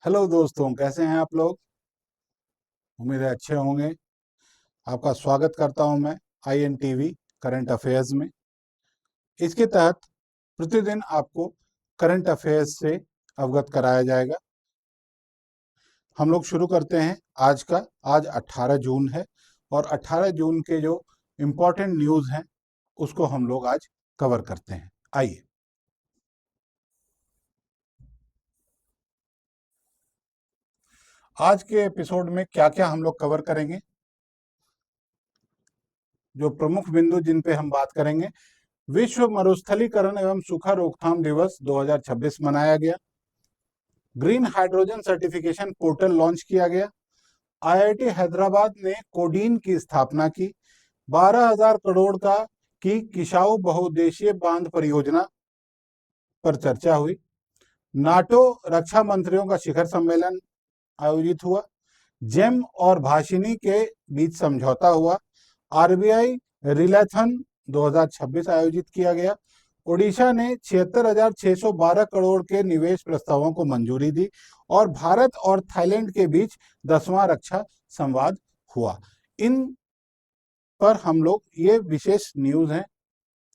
Hello दोस्तों, कैसे हैं आप लोग। उम्मीद है अच्छे होंगे। आपका स्वागत करता हूं मैं INTV करंट अफेयर्स में। इसके तहत प्रतिदिन आपको करंट अफेयर्स से अवगत कराया जाएगा। हम लोग शुरू करते हैं आज का। आज 18 जून है और 18 जून के जो इम्पोर्टेंट न्यूज़ हैं उसको हम लोग आज कवर करते हैं। आइए। आज के एपिसोड में क्या क्या हम लोग कवर करेंगे, जो प्रमुख बिंदु जिन पे हम बात करेंगे। विश्व मरुस्थलीकरण एवं सूखा रोकथाम दिवस 2026 मनाया गया। Green hydrogen certification portal launch किया गया। IIT हैदराबाद ने कोडीन की स्थापना की। 12,000 करोड़ की किसाऊ बहुउद्देशीय बांध परियोजना पर चर्चा हुई। नाटो रक्षा मंत्रियों का शिखर सम्मेलन आयोजित हुआ। जेम और भाषिनी के बीच समझौता हुआ। RBI रिलेथन 2026 आयोजित किया गया। ओडिशा ने 76,612 करोड़ के निवेश प्रस्तावों को मंजूरी दी और भारत और थाईलैंड के बीच 10वां रक्षा संवाद हुआ। इन पर हम लोग, ये विशेष न्यूज़ हैं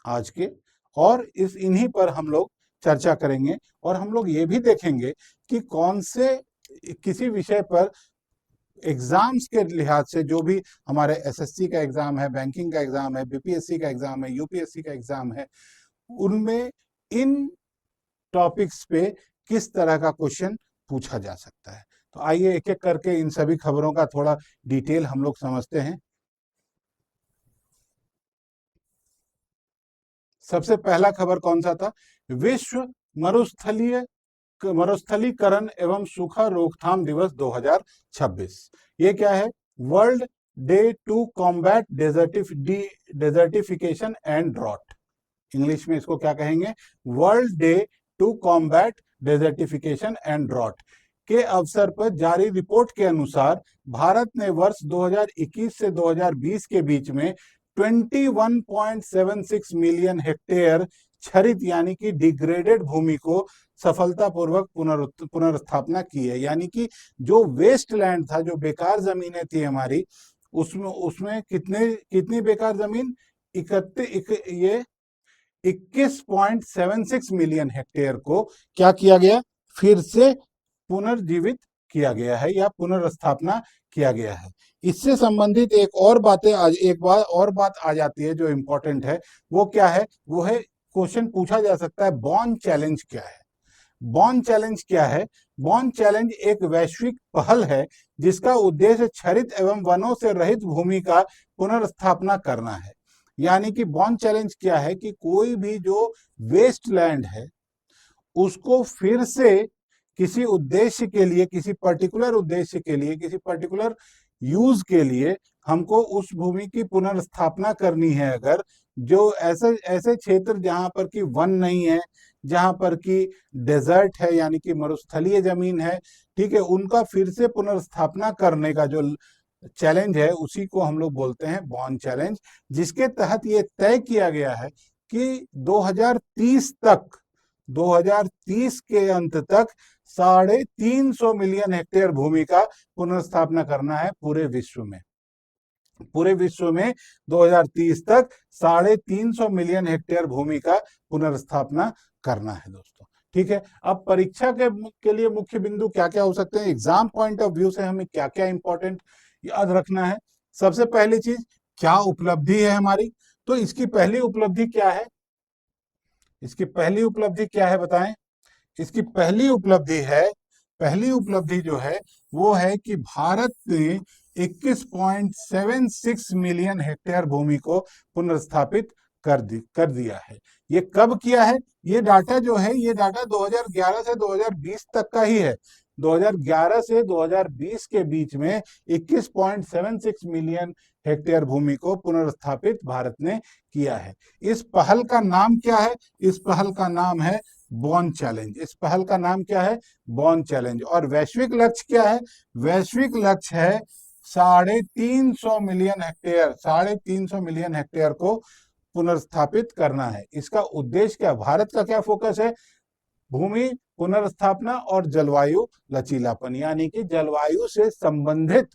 आज के, और इन्हीं पर हम लोग चर्चा करेंगे। और हम लोग ये भी देखेंगे कि कौन से किसी विषय पर एग्जाम्स के लिहाज से, जो भी हमारे SSC का एग्जाम है, बैंकिंग का एग्जाम है, BPSC का एग्जाम है, UPSC का एग्जाम है, उनमें इन टॉपिक्स पे किस तरह का क्वेश्चन पूछा जा सकता है। तो आइए एक एक करके इन सभी खबरों का थोड़ा डिटेल हम लोग समझते हैं। सबसे पहला खबर कौन सा था? विश्व मरुस्थलीकरण एवं सूखा रोकथाम दिवस 2026। ये क्या है? World day to combat desertification and drought. English में इसको क्या कहेंगे? World day to combat desertification and drought के अवसर पर जारी रिपोर्ट के अनुसार भारत ने वर्ष 2021 से 2020 के बीच में 21.76 मिलियन हेक्टेयर क्षरित यानी कि डिग्रेडेड भूमि को सफलतापूर्वक पुनर्स्थापना की है। यानी कि जो वेस्ट लैंड था, जो बेकार जमीनें थी हमारी, उसमें कितनी बेकार जमीन? 21.76 मिलियन हेक्टेयर को क्या किया गया? फिर से पुनर्जीवित किया गया है या पुनर्स्थापना किया गया है। इससे संबंधित एक और बात आ जाती है जो इंपॉर्टेंट है। वो क्या है? वो है, क्वेश्चन पूछा जा सकता है, बॉन चैलेंज क्या है? बॉन चैलेंज क्या है? बॉन चैलेंज एक वैश्विक पहल है जिसका उद्देश्य क्षरित एवं वनों से रहित भूमि का पुनर्स्थापना करना है। यानी कि बॉन चैलेंज क्या है कि कोई भी जो वेस्ट लैंड है उसको फिर से किसी उद्देश्य के लिए, किसी पर्टिकुलर उद्देश्य के लिए, किसी पर्टिकुलर यूज के लिए हमको उस भूमि की पुनर्स्थापना करनी है। अगर जो ऐसे ऐसे क्षेत्र जहां पर कि वन नहीं है, जहां पर कि डेजर्ट है यानी कि मरुस्थलीय जमीन है, ठीक है, उनका फिर से पुनर्स्थापना करने का जो चैलेंज है उसी को हम लोग बोलते हैं बॉन चैलेंज। जिसके तहत ये तय किया गया है कि 2030 के अंत तक 350 मिलियन हेक्टेयर भूमि का पुनर्स्थापना करना है पूरे विश्व में। पूरे विश्व में 2030 तक 350 मिलियन हेक्टेयर भूमि का पुनर्स्थापना करना है दोस्तों। ठीक है। अब परीक्षा के लिए मुख्य बिंदु क्या क्या हो सकते हैं, एग्जाम पॉइंट ऑफ व्यू से हमें क्या क्या इंपॉर्टेंट याद रखना है। सबसे पहली चीज, क्या उपलब्धि है हमारी? तो इसकी पहली उपलब्धि क्या है? इसकी पहली उपलब्धि क्या है बताएं? इसकी पहली उपलब्धि जो है वो है कि भारत ने 21.76 मिलियन हेक्टेयर भूमि को पुनर्स्थापित कर दिया है। ये कब किया है? ये डाटा जो है, ये डाटा 2011 से 2020 तक का ही है। 2011 से 2020 के बीच में 21.76 मिलियन हेक्टेयर भूमि को पुनर्स्थापित भारत ने किया है। इस पहल का नाम क्या है? इस पहल का नाम है बॉन चैलेंज। इस पहल का नाम क्या है? बॉन चैलेंज। और वैश्विक लक्ष्य क्या है? वैश्विक लक्ष्य है 350 मिलियन हेक्टेयर। 350 मिलियन हेक्टेयर को पुनर्स्थापित करना है। इसका उद्देश्य क्या? भारत का क्या फोकस है? भूमि पुनर्स्थापना और जलवायु लचीलापन, यानी कि जलवायु से संबंधित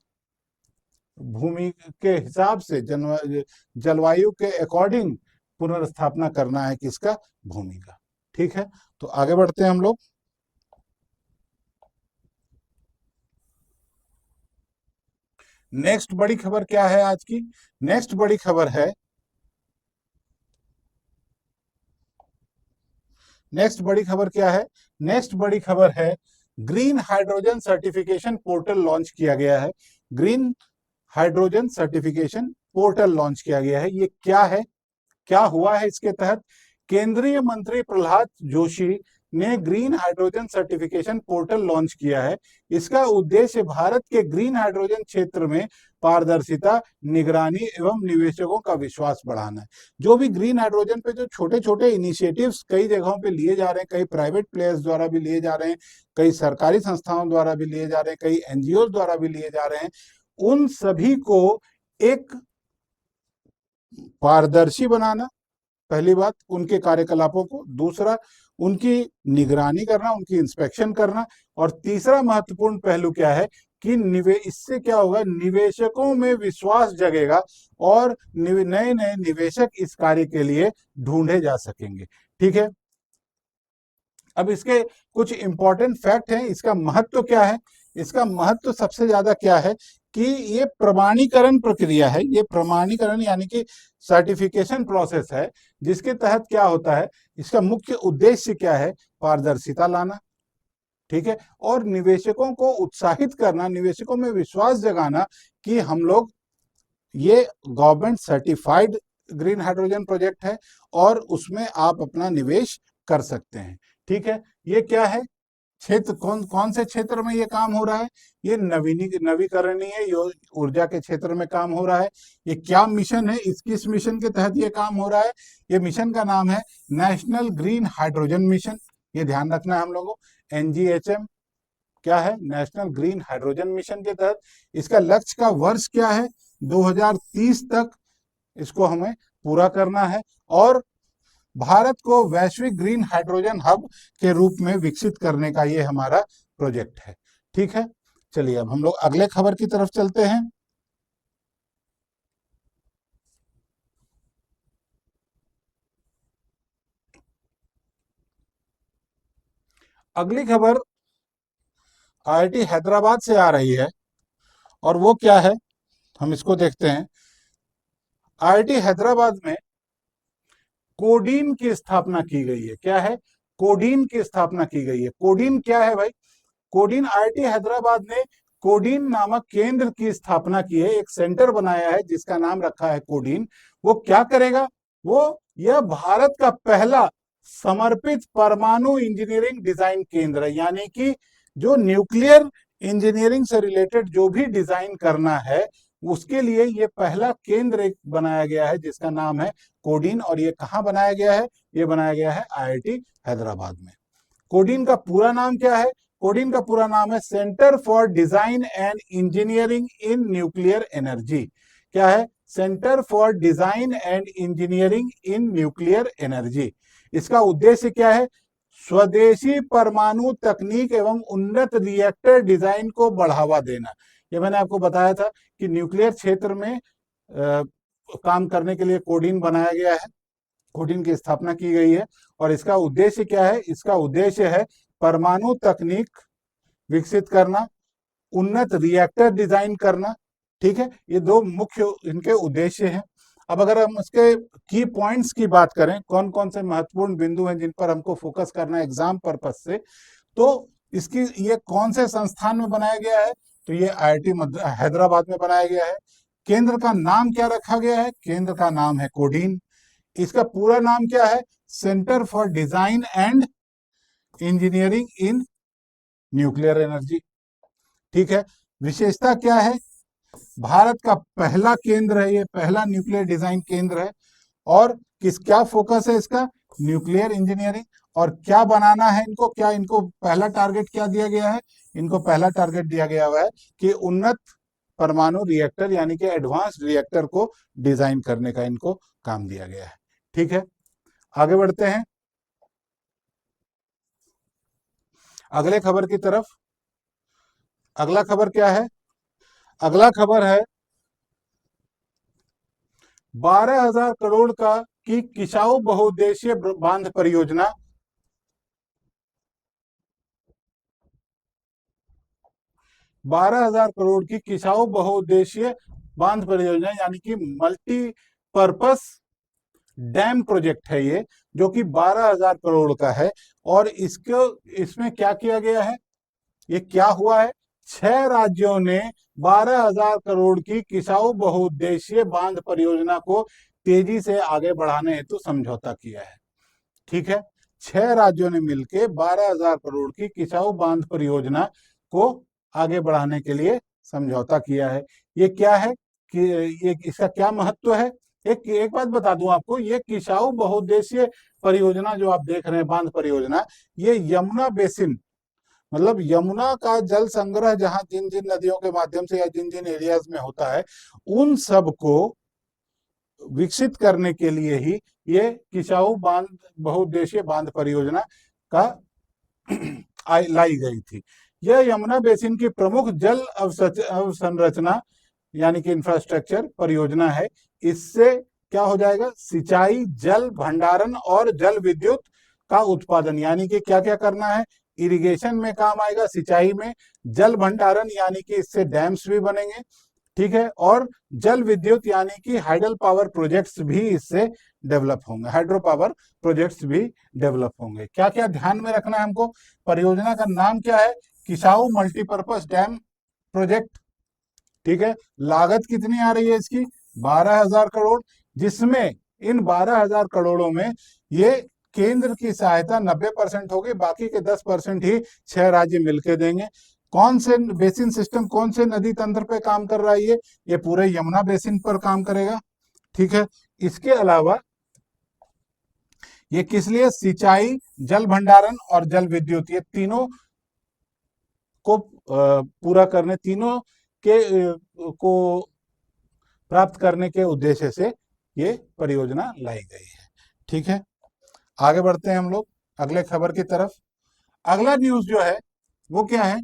भूमि के हिसाब से जलवायु के अकॉर्डिंग पुनर्स्थापना करना है किसका, भूमि का। ठीक है, तो आगे बढ़ते हैं हम लोग। नेक्स्ट बड़ी खबर क्या है आज की? नेक्स्ट बड़ी खबर है, नेक्स्ट बड़ी खबर क्या है? नेक्स्ट बड़ी खबर है green hydrogen certification portal launch किया गया है। Green hydrogen certification portal launch किया गया है। ये क्या है, क्या हुआ है इसके तहत? केंद्रीय मंत्री प्रहलाद जोशी ने green hydrogen certification portal launch किया है। इसका उद्देश्य भारत के ग्रीन हाइड्रोजन क्षेत्र में पारदर्शिता, निगरानी एवं निवेशकों का विश्वास बढ़ाना है। जो भी ग्रीन हाइड्रोजन पे जो छोटे छोटे इनिशिएटिव्स कई जगहों पे लिए जा रहे हैं, कई प्राइवेट प्लेयर्स द्वारा भी लिए जा रहे हैं, कई सरकारी संस्थाओं द्वारा भी लिए जा रहे हैं, कई एनजीओ द्वारा भी लिए जा रहे हैं, उन सभी को एक पारदर्शी बनाना, पहली बात उनके कार्यकलापों को, दूसरा उनकी निगरानी करना, उनकी इंस्पेक्शन करना, और तीसरा महत्वपूर्ण पहलू क्या है कि इससे क्या होगा, निवेशकों में विश्वास जगेगा और नए नए निवेशक इस कार्य के लिए ढूंढे जा सकेंगे। ठीक है, अब इसके कुछ इंपॉर्टेंट फैक्ट हैं। इसका महत्व क्या है? इसका महत्व सबसे ज्यादा क्या है कि ये प्रमाणीकरण प्रक्रिया है, ये प्रमाणीकरण यानी कि सर्टिफिकेशन प्रोसेस है, जिसके तहत क्या होता है, इसका मुख्य उद्देश्य क्या है, पारदर्शिता लाना, ठीक है, और निवेशकों को उत्साहित करना, निवेशकों में विश्वास जगाना कि हम लोग, ये government certified green hydrogen project है और उसमें आप अपना निवेश कर सकते हैं। ठीक है, ये क्या है, क्षेत्र कौन कौन से क्षेत्र में ये काम हो रहा है? ये नवीकरणीय ऊर्जा के क्षेत्र में काम हो रहा है। ये क्या मिशन है, किस मिशन के तहत ये काम हो रहा है? ये मिशन का नाम है नेशनल ग्रीन हाइड्रोजन मिशन। ये ध्यान रखना है हम लोगों को, NGHM क्या है, नेशनल ग्रीन हाइड्रोजन मिशन के तहत। इसका लक्ष्य का वर्ष क्या है, 2030 तक इसको हमें पूरा करना है और भारत को वैश्विक ग्रीन हाइड्रोजन हब के रूप में विकसित करने का ये हमारा प्रोजेक्ट है। ठीक है, चलिए अब हम लोग अगले खबर की तरफ चलते हैं। अगली खबर IIT हैदराबाद से आ रही है और वो क्या है, हम इसको देखते हैं। IIT हैदराबाद में कोडीन की स्थापना की गई है। क्या है, कोडीन की स्थापना की गई है। कोडीन क्या है भाई? कोडीन, IIT हैदराबाद ने कोडीन नामक केंद्र की स्थापना की है, एक सेंटर बनाया है जिसका नाम रखा है कोडीन। वो क्या करेगा? वो यह भारत का पहला समर्पित परमाणु इंजीनियरिंग डिजाइन केंद्र है, यानी कि जो न्यूक्लियर इंजीनियरिंग से रिलेटेड जो भी डिजाइन करना है उसके लिए ये पहला केंद्र एक बनाया गया है जिसका नाम है कोडीन। और ये कहाँ बनाया गया है? ये बनाया गया है IIT हैदराबाद में। कोडीन का पूरा नाम क्या है? कोडीन का पूरा नाम है centre for design and engineering in nuclear energy. क्या है? Centre for design and engineering in nuclear energy. इसका उद्देश्य क्या है? स्वदेशी परमाणु तकनीक एवं उन्नत रिएक्टर डिजाइन को बढ़ावा देना। ये मैंने आपको बताया था कि न्यूक्लियर क्षेत्र में काम करने के लिए कोडीन बनाया गया है, कोडीन की स्थापना की गई है। और इसका उद्देश्य क्या है? इसका उद्देश्य है परमाणु तकनीक विकसित करना, उन्नत रिएक्टर डिजाइन करना। ठीक है, ये दो मुख्य इनके उद्देश्य हैं। अब अगर हम इसके की पॉइंट्स की बात करें, कौन कौन से महत्वपूर्ण बिंदु हैं जिन पर हमको फोकस करना है एग्जाम पर्पज से, तो इसकी ये कौन से संस्थान में बनाया गया है? तो ये IIT हैदराबाद में बनाया गया है। केंद्र का नाम क्या रखा गया है? केंद्र का नाम है कोडीन। इसका पूरा नाम क्या है? Centre for design and engineering in nuclear energy. ठीक है, विशेषता क्या है? भारत का पहला केंद्र है, ये पहला न्यूक्लियर डिजाइन केंद्र है। और क्या फोकस है इसका? Nuclear engineering. और क्या बनाना है इनको? क्या इनको पहला टारगेट क्या दिया गया है? इनको पहला टारगेट दिया गया हुआ है कि उन्नत परमाणु रिएक्टर यानी कि एडवांस रिएक्टर को डिजाइन करने का इनको काम दिया गया है। ठीक है, आगे बढ़ते हैं। अगले खबर की तरफ। अगला खबर क्या है? अगला खबर है 12,000 करोड़ का की किसाऊ बहुउद्देशीय बांध परियोजना। 12,000 करोड़ की किसाऊ बहुउद्देशीय बांध परियोजना यानी कि मल्टीपर्पस डैम प्रोजेक्ट है ये, जो कि 12,000 करोड़ का है। और इसमें क्या किया गया है, ये क्या हुआ है? 6 राज्यों ने 12,000 करोड़ की किसाऊ बहुउद्देशीय बांध परियोजना को तेजी से आगे बढ़ाने हेतु समझौता किया है। ठीक है, 6 राज्यों ने मिलकर 12,000 करोड़ की किसाऊ बांध परियोजना को आगे बढ़ाने के लिए समझौता किया है। ये क्या है कि ये इसका क्या महत्व है? एक बात बता दूं आपको, ये किसाऊ बहुउद्देशीय परियोजना जो आप देख रहे हैं, बांध परियोजना, ये यमुना बेसिन, मतलब यमुना का जल संग्रह जहां जिन जिन नदियों के माध्यम से या जिन जिन एरियाज में होता है, उन सब को विकसित करने के लिए ही ये किसाऊ बांध बहुउद्देशीय बांध परियोजना का लाई गई थी। यह यमुना बेसिन की प्रमुख जल अवसंरचना यानी कि इंफ्रास्ट्रक्चर परियोजना है। इससे क्या हो जाएगा? सिंचाई, जल भंडारण और जल विद्युत का उत्पादन, यानी कि क्या क्या करना है? इरिगेशन में काम आएगा, सिंचाई में, जल भंडारण यानी कि इससे डैम्स भी बनेंगे, ठीक है, और जल विद्युत यानी कि हाइडल पावर प्रोजेक्ट्स भी इससे डेवलप होंगे, हाइड्रो पावर प्रोजेक्ट्स भी डेवलप होंगे। क्या क्या ध्यान में रखना है हमको? परियोजना का नाम क्या है? Kishau multipurpose dam project. ठीक है, लागत कितनी आ रही है इसकी? 12,000 करोड़, जिसमें इन 12,000 करोड़ों में ये केंद्र की सहायता 90% होगी, बाकी के 10% ही 6 राज्य मिलकर देंगे। कौन से बेसिन सिस्टम, कौन से नदी तंत्र पे काम कर रहा है? ये पूरे यमुना बेसिन पर काम करेगा। ठीक है, इसके अलावा ये किस लिए? सिंचाई, जल भंडारण और जल विद्युत, ये तीनों को पूरा करने, तीनों के को प्राप्त करने के उद्देश्य से ये परियोजना लाई गई है। ठीक है, आगे बढ़ते हैं हम लोग अगले खबर की तरफ। अगला न्यूज जो है वो क्या है?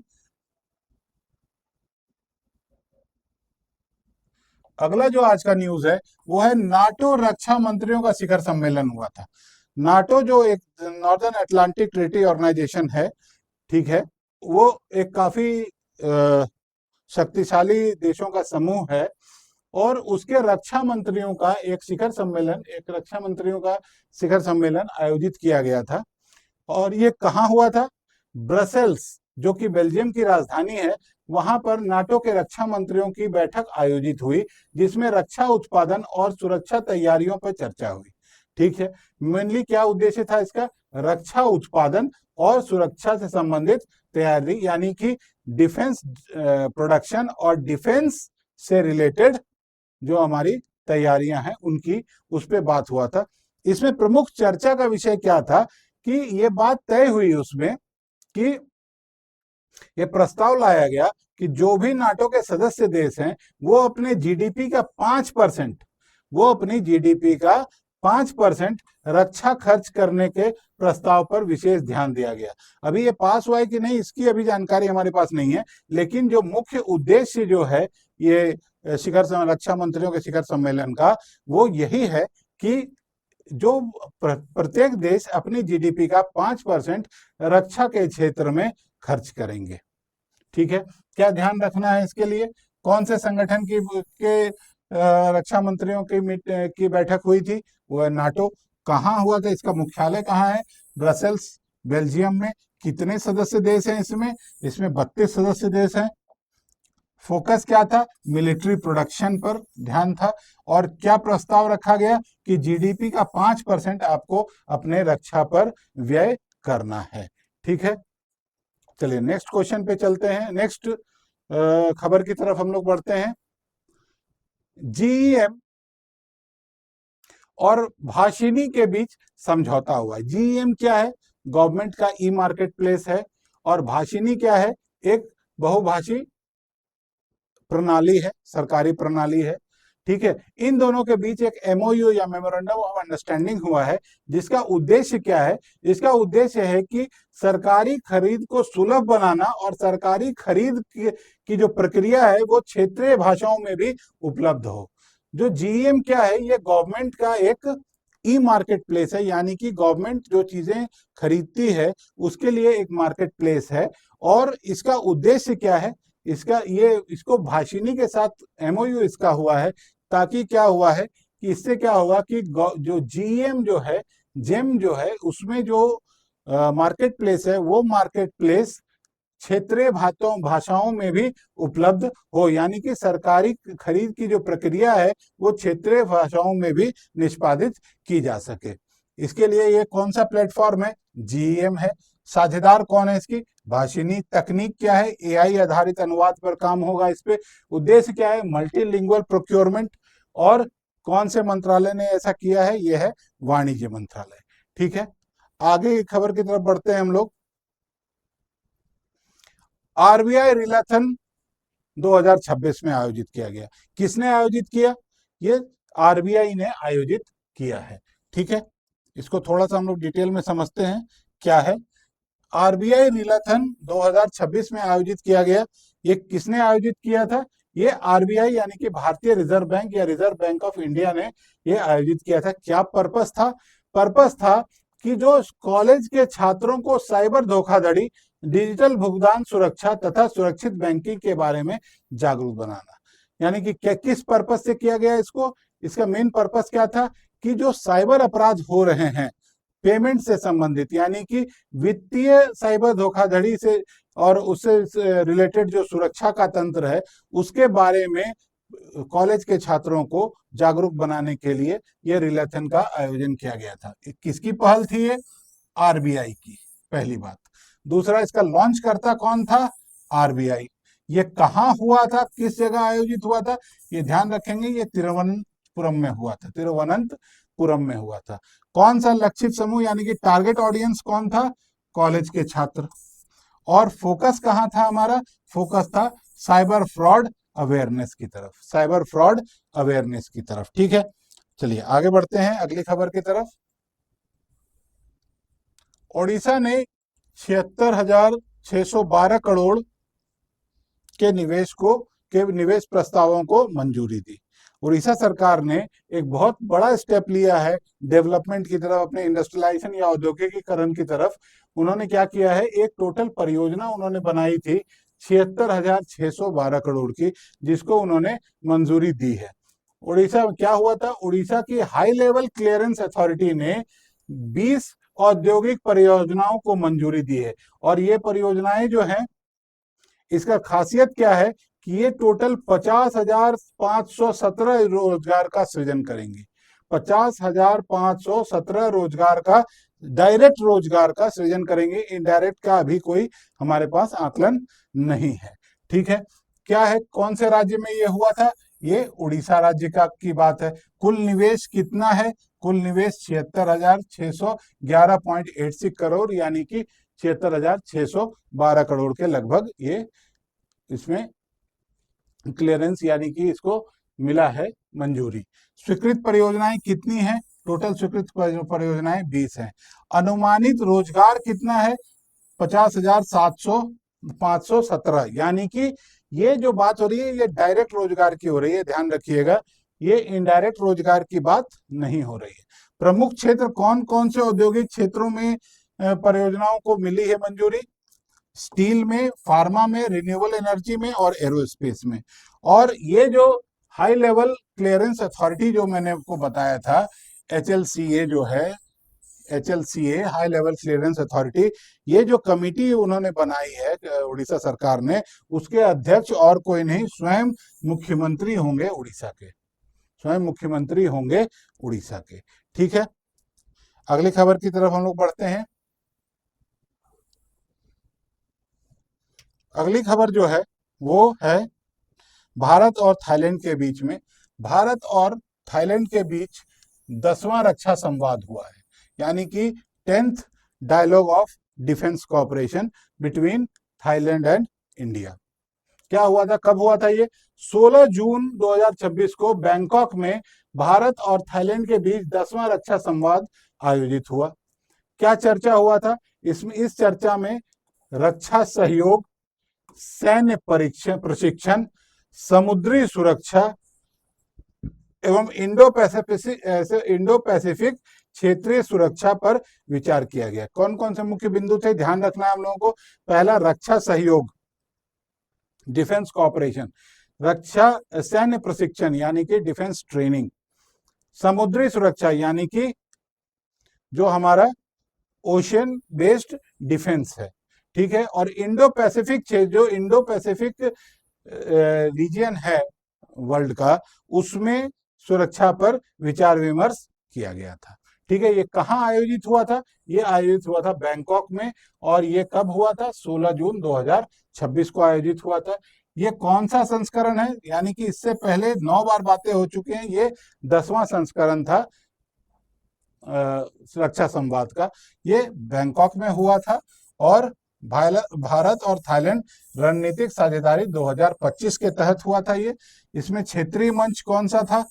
अगला जो आज का न्यूज है वो है नाटो रक्षा मंत्रियों का शिखर सम्मेलन हुआ था। नाटो जो एक नॉर्दर्न अटलांटिक ट्रीटी ऑर्गेनाइजेशन है, ठीक है, वो एक काफी शक्तिशाली देशों का समूह है, और उसके रक्षा मंत्रियों का एक शिखर सम्मेलन, एक रक्षा मंत्रियों का शिखर सम्मेलन आयोजित किया गया था। और ये कहाँ हुआ था? ब्रसेल्स, जो कि बेल्जियम की राजधानी है, वहां पर नाटो के रक्षा मंत्रियों की बैठक आयोजित हुई, जिसमें रक्षा उत्पादन और सुरक्षा तैयारियों पर चर्चा हुई। ठीक है, मेनली क्या उद्देश्य था इसका? रक्षा उत्पादन और सुरक्षा से संबंधित तैयारी, यानी कि डिफेंस प्रोडक्शन और डिफेंस से रिलेटेड जो हमारी तैयारियां हैं उनकी, उस पर बात हुआ था। इसमें प्रमुख चर्चा का विषय क्या था कि ये बात तय हुई उसमें कि ये प्रस्ताव लाया गया कि जो भी नाटो के सदस्य देश हैं वो अपने जीडीपी का 5%, वो अपनी जीडीपी का 5% रक्षा खर्च करने के प्रस्ताव पर विशेष ध्यान दिया गया। अभी ये पास हुआ है कि नहीं इसकी अभी जानकारी हमारे पास नहीं है, लेकिन जो मुख्य उद्देश्य जो है ये रक्षा मंत्रियों के शिखर सम्मेलन का, वो यही है कि जो प्रत्येक देश अपनी जीडीपी का 5% रक्षा के क्षेत्र में खर्च करेंगे। ठीक है, क्या ध्यान रखना है इसके लिए? कौन से संगठन के रक्षा मंत्रियों की बैठक हुई थी? वो नाटो। कहाँ हुआ था? इसका मुख्यालय कहाँ है? ब्रसेल्स, बेल्जियम में। कितने सदस्य देश हैं इसमें? इसमें 32 सदस्य देश हैं। फोकस क्या था? मिलिट्री प्रोडक्शन पर ध्यान था। और क्या प्रस्ताव रखा गया कि जीडीपी का 5% आपको अपने रक्षा पर व्यय करना है। ठीक है, चलिए नेक्स्ट क्वेश्चन पे चलते हैं, नेक्स्ट खबर की तरफ हम लोग बढ़ते हैं। जीईएम और भाषिनी के बीच समझौता हुआ है। जीईएम क्या है? गवर्नमेंट का ई मार्केट प्लेस है, और भाषिनी क्या है? एक बहुभाषी प्रणाली है, सरकारी प्रणाली है। ठीक है। इन दोनों के बीच एक एमओयू या मेमोरेंडम ऑफ अंडरस्टैंडिंग हुआ है, जिसका उद्देश्य क्या है? इसका उद्देश्य है कि सरकारी खरीद को सुलभ बनाना और सरकारी खरीद की जो प्रक्रिया है वो क्षेत्रीय भाषाओं में भी उपलब्ध हो। जो जीईएम क्या है? ये गवर्नमेंट का एक ई मार्केट प्लेस है, यानी कि गवर्नमेंट जो चीजें खरीदती है उसके लिए एक मार्केट प्लेस है। और इसका उद्देश्य क्या है? इसको भाषिनी के साथ एमओयू इसका हुआ है, ताकि क्या हुआ है कि इससे क्या होगा कि जो जीएम जो है, जेम जो है, उसमें जो मार्केट प्लेस है वो मार्केट प्लेस क्षेत्रीय भाषाओं में भी उपलब्ध हो, यानी कि सरकारी खरीद की जो प्रक्रिया है वो क्षेत्रीय भाषाओं में भी निष्पादित की जा सके। इसके लिए ये कौन सा प्लेटफॉर्म है? जीईएम है। साझेदार कौन है इसकी? भाषिनी। तकनीक क्या है? एआई आधारित अनुवाद पर काम होगा इस पे। उद्देश्य क्या है? Multilingual procurement. और कौन से मंत्रालय ने ऐसा किया है? यह है वाणिज्य मंत्रालय। ठीक है, आगे की खबर की तरफ बढ़ते हैं हम लोग। आरबीआई रिलेथन 2026 में आयोजित किया गया। किसने आयोजित किया? ये आरबीआई ने आयोजित किया है। ठीक है, इसको थोड़ा सा हम लोग डिटेल में समझते हैं क्या है। आरबीआई रिलेथन 2026 में आयोजित किया गया। ये किसने आयोजित किया था? ये आरबीआई यानी कि भारतीय रिजर्व बैंक या रिजर्व बैंक ऑफ इंडिया ने ये आयोजित किया था। क्या पर्पस था? पर्पस था कि जो कॉलेज के छात्रों को साइबर धोखाधड़ी, डिजिटल भुगतान सुरक्षा तथा सुरक्षित बैंकिंग के बारे में जागरूक बनाना। यानी कि किस पर्पस से किया गया इसको? इसका मेन पर्पस क्या था कि जो साइबर अपराध हो रहे हैं पेमेंट से संबंधित, यानी कि वित्तीय साइबर धोखाधड़ी से और उससे रिलेटेड जो सुरक्षा का तंत्र है उसके बारे में कॉलेज के छात्रों को जागरूक बनाने के लिए यह रिलेथन का आयोजन किया गया था। किसकी पहल थी ये? आरबीआई की, पहली बात। दूसरा, इसका लॉन्च करता कौन था? आरबीआई। ये कहाँ हुआ था? किस जगह आयोजित हुआ था? ये ध्यान रखेंगे, ये तिरुवनंतपुरम में हुआ था। तिरुवनंतपुरम में हुआ था। कौन सा लक्षित समूह यानी कि टारगेट ऑडियंस कौन था? कॉलेज के छात्र। और फोकस कहाँ था हमारा? फोकस था साइबर फ्रॉड अवेयरनेस की तरफ, साइबर फ्रॉड अवेयरनेस की तरफ। ठीक है, चलिए आगे बढ़ते हैं अगली खबर की तरफ। ओडिशा ने 76,612 करोड़ के निवेश प्रस्तावों को मंजूरी दी। उड़ीसा सरकार ने एक बहुत बड़ा स्टेप लिया है डेवलपमेंट की तरफ, अपने इंडस्ट्रियलाइजेशन या औद्योगिकीकरण की तरफ। उन्होंने क्या किया है? एक टोटल परियोजना उन्होंने बनाई थी 76,612 करोड़ की, जिसको उन्होंने मंजूरी दी है। उड़ीसा में क्या हुआ था? उड़ीसा की हाई लेवल क्लियरेंस अथॉरिटी ने 20 औद्योगिक परियोजनाओं को मंजूरी दी है। और ये परियोजनाएं जो हैं, इसका खासियत क्या है कि ये टोटल 50,517 रोजगार का सृजन करेंगे। 50,517 रोजगार का, डायरेक्ट रोजगार का सृजन करेंगे। इनडायरेक्ट का अभी कोई हमारे पास आकलन नहीं है। ठीक है, क्या है? कौन से राज्य में ये हुआ था? ये उड़ीसा राज्य की बात है। कुल निवेश कितना है? कुल निवेश 76,611.86 करोड़, यानी कि 76,612 करोड़ के लगभग ये इसमें क्लियरेंस यानी कि इसको मिला है मंजूरी। स्वीकृत परियोजनाएं कितनी हैं? टोटल स्वीकृत परियोजनाएं 20 हैं। अनुमानित रोजगार कितना है? 50,517, यानी कि ये जो बात हो रही है ये डायरेक्ट रोजगार की हो रही है, ध्यान रखिएगा, ये इनडायरेक्ट रोजगार की बात नहीं हो रही है। प्रमुख क्षेत्र कौन कौन से औद्योगिक क्षेत्रों में परियोजनाओं को मिली है मंजूरी? स्टील में, फार्मा में, रिन्यूएबल एनर्जी में और एरोस्पेस में। और ये जो हाई लेवल क्लियरेंस अथॉरिटी जो मैंने आपको बताया था, एचएलसीए जो है, एचएलसीए हाई लेवल क्लियरेंस अथॉरिटी, ये जो कमिटी उन्होंने बनाई है उड़ीसा सरकार ने, उसके अध्यक्ष और कोई नहीं, स्वयं मुख्यमंत्री होंगे उड़ीसा के, स्वयं मुख्यमंत्री होंगे उड़ीसा के। ठीक है, अगली खबर की तरफ हम लोग बढ़ते हैं। अगली खबर जो है वो है भारत और थाईलैंड के बीच में, भारत और थाईलैंड के बीच 10वां रक्षा संवाद हुआ है, यानी कि 10th dialogue of defence cooperation between Thailand and India. क्या हुआ था, कब हुआ था ये? 16 जून 2026 को बैंकॉक में भारत और थाईलैंड के बीच 10वां रक्षा संवाद आयोजित हुआ। क्या चर्चा हुआ था इसमें? इस चर्चा में रक्षा सहयोग, सैन्य परीक्षण प्रशिक्षण, समुद्री सुरक्षा एवं इंडो पैसिफिक क्षेत्रीय सुरक्षा पर विचार किया गया। कौन कौन से मुख्य बिंदु थे, ध्यान रखना है हम लोगों को। पहला, रक्षा सहयोग, डिफेंस कोऑपरेशन, रक्षा सैन्य प्रशिक्षण यानी कि डिफेंस ट्रेनिंग, समुद्री सुरक्षा यानी कि जो हमारा ओशियन बेस्ड डिफेंस है, ठीक है, और इंडो पैसिफिक जो इंडो पैसिफिक रीजन है वर्ल्ड का, उसमें सुरक्षा पर विचार विमर्श किया गया था। ठीक है, ये कहाँ आयोजित हुआ था? ये आयोजित हुआ था बैंकॉक में, और ये कब हुआ था? 16 जून 2026 को आयोजित हुआ था। ये कौन सा संस्करण है? यानी कि इससे पहले 9 बार बातें हो चुके हैं, ये 10वां संस्करण था सुरक्षा संवाद का। ये बैंकॉक में हुआ था और भारत और थाईलैंड रणनीतिक साझेदारी 2025 के तहत हुआ था ये। इसमें क्षेत्रीय मंच कौन सा था,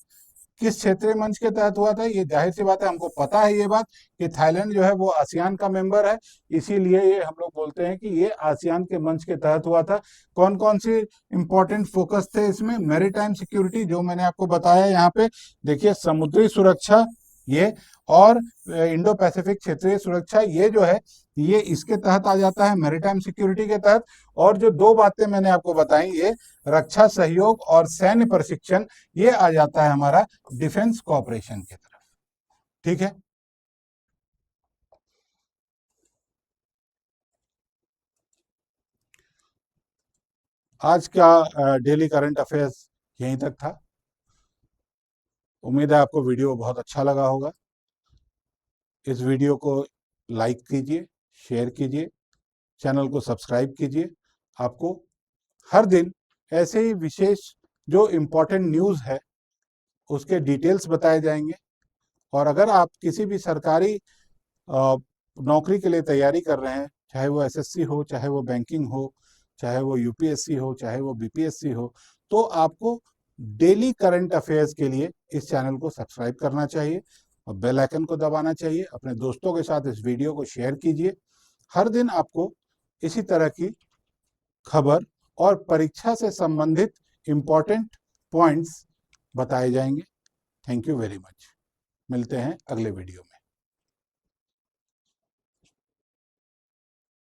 किस क्षेत्रीय मंच के तहत हुआ था? ये जाहिर सी बात है, हमको पता है ये बात कि थाईलैंड जो है वो आसियान का मेंबर है, इसीलिए ये हम लोग बोलते हैं कि ये आसियान के मंच के तहत हुआ था। कौन कौन से इंपॉर्टेंट फोकस थे इसमें? मैरीटाइम सिक्योरिटी, जो मैंने आपको बताया यहाँ पे, देखिए, समुद्री सुरक्षा ये, और इंडो पैसिफिक क्षेत्रीय सुरक्षा, ये जो है ये इसके तहत आ जाता है, मैरीटाइम सिक्योरिटी के तहत। और जो 2 बातें मैंने आपको बताई, ये रक्षा सहयोग और सैन्य प्रशिक्षण, ये आ जाता है हमारा डिफेंस कोऑपरेशन की तरफ। ठीक है, आज का डेली करंट अफेयर्स यहीं तक था। उम्मीद है आपको वीडियो बहुत अच्छा लगा होगा। इस वीडियो को लाइक कीजिए, शेयर कीजिए, चैनल को सब्सक्राइब कीजिए। आपको हर दिन ऐसे ही विशेष जो इम्पोर्टेंट न्यूज़ है उसके डिटेल्स बताए जाएंगे। और अगर आप किसी भी सरकारी नौकरी के लिए तैयारी कर रहे हैं, चाहे वो एसएससी हो, चाहे वो बैंकिंग हो, चाहे वो यूपीएससी हो, चाहे वो बीपीएससी हो, तो आपको डेली करंट अफेयर्स के लिए इस चैनल को सब्सक्राइब करना चाहिए और बेल आइकन को दबाना चाहिए। अपने दोस्तों के साथ इस वीडियो को शेयर कीजिए। हर दिन आपको इसी तरह की खबर और परीक्षा से संबंधित इंपॉर्टेंट पॉइंट्स बताए जाएंगे। Thank you very much. मिलते हैं अगले वीडियो में।